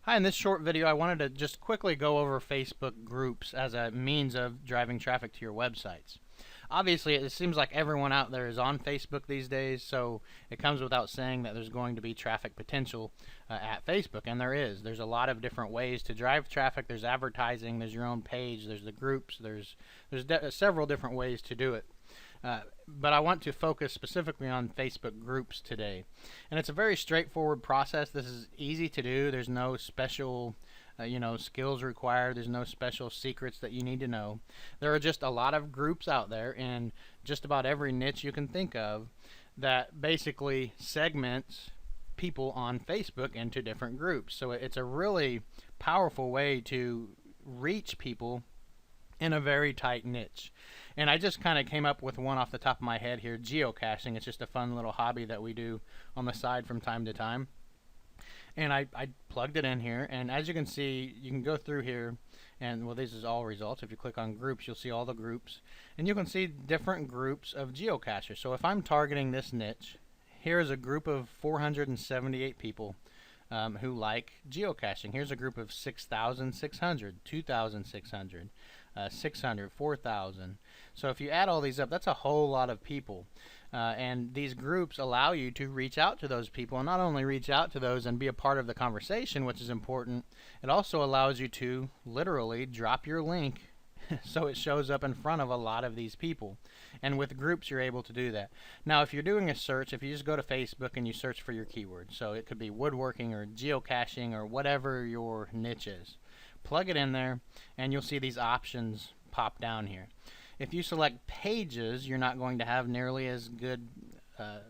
Hi, in this short video I wanted to just quickly go over Facebook groups as a means of driving traffic to your websites. Obviously, it seems like everyone out there is on Facebook these days, so it comes without saying that there's going to be traffic potential at Facebook, and there is. There's a lot of different ways to drive traffic. There's advertising, there's your own page, there's the groups, there's several different ways to do it. But I want to focus specifically on Facebook groups today. And it's a very straightforward process. This is easy to do. There's no special skills required. There's no special secrets that you need to know. There are just a lot of groups out there in just about every niche you can think of that basically segments people on Facebook into different groups. So it's a really powerful way to reach people in a very tight niche. And I just kind of came up with one off the top of my head here, geocaching. It's just a fun little hobby that we do on the side from time to time. And I plugged it in here, and as you can see, you can go through here, and well, this is all results. If you click on groups, you'll see all the groups, and you can see different groups of geocachers. So if I'm targeting this niche, here's a group of 478 people who like geocaching. Here's a group of 6,600, 2,600, 600, 4,000. So if you add all these up, that's a whole lot of people. And these groups allow you to reach out to those people, and not only reach out to those and be a part of the conversation, which is important, it also allows you to literally drop your link so it shows up in front of a lot of these people. And with groups, you're able to do that. Now, if you're doing a search, if you just go to Facebook and you search for your keyword, so it could be woodworking or geocaching or whatever your niche is, plug it in there, and you'll see these options pop down here. If you select pages, you're not going to have nearly as good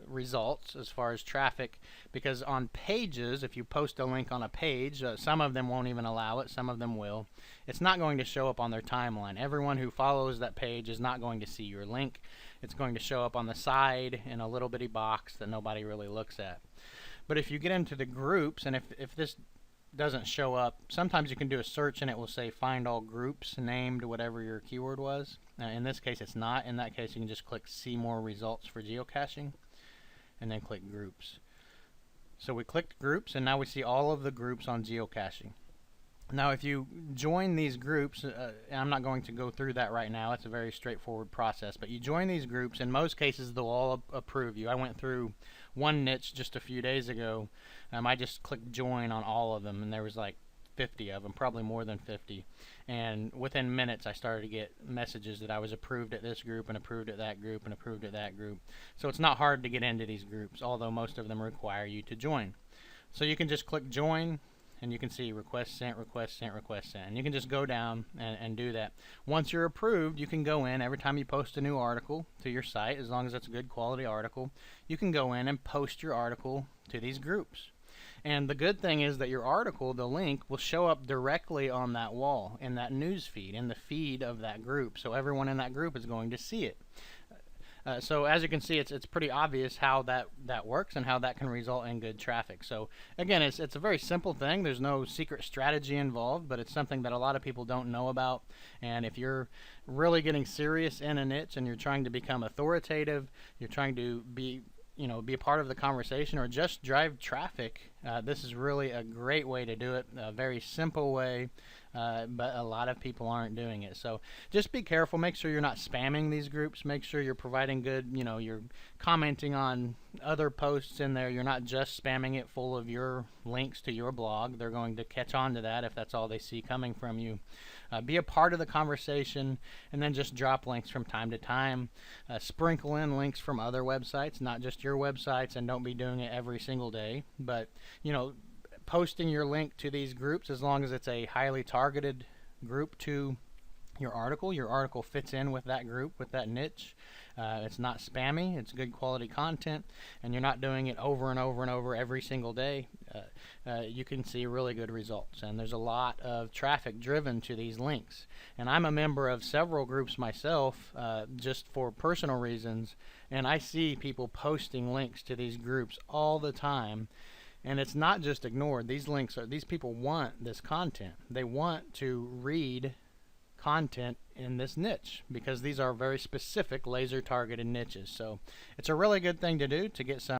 results as far as traffic, because on pages, if you post a link on a page, some of them won't even allow it, some of them will. It's not going to show up on their timeline. Everyone who follows that page is not going to see your link. It's going to show up on the side in a little bitty box that nobody really looks at. But if you get into the groups, and if this doesn't show up, sometimes you can do a search and it will say find all groups named whatever your keyword was. In this case it's not. In that case you can just click see more results for geocaching and then click groups. So we clicked groups, and now we see all of the groups on geocaching. Now if you join these groups, I'm not going to go through that right now, it's a very straightforward process, but you join these groups, in most cases they'll all approve you. I went through one niche just a few days ago. I just clicked join on all of them, and there was like 50 of them, probably more than 50, and within minutes I started to get messages that I was approved at this group and approved at that group and approved at that group. So it's not hard to get into these groups, although most of them require you to join. So you can just click join, and you can see request sent, request sent, request sent, and you can just go down and do that. Once you're approved, you can go in every time you post a new article to your site, as long as it's a good quality article, you can go in and post your article to these groups. And the good thing is that your article, the link, will show up directly on that wall, in that news feed, in the feed of that group, so everyone in that group is going to see it. So as you can see, it's pretty obvious how that works and how that can result in good traffic. So again, it's a very simple thing. There's no secret strategy involved, but it's something that a lot of people don't know about. And if you're really getting serious in a niche and you're trying to become authoritative, you're trying to be a part of the conversation or just drive traffic, this is really a great way to do it, a very simple way, but a lot of people aren't doing it. So just be careful, make sure you're not spamming these groups, make sure you're providing good, you're commenting on other posts in there, you're not just spamming it full of your links to your blog. They're going to catch on to that if that's all they see coming from you. Be a part of the conversation, and then just drop links from time to time. Sprinkle in links from other websites, not just your websites, and don't be doing it every single day, but posting your link to these groups, as long as it's a highly targeted group to your article fits in with that group, with that niche. It's not spammy, it's good quality content, and you're not doing it over and over and over every single day. You can see really good results, and there's a lot of traffic driven to these links. And I'm a member of several groups myself, just for personal reasons, and I see people posting links to these groups all the time. And it's not just ignored. These people want this content. They want to read content in this niche, because these are very specific laser targeted niches. So it's a really good thing to do to get some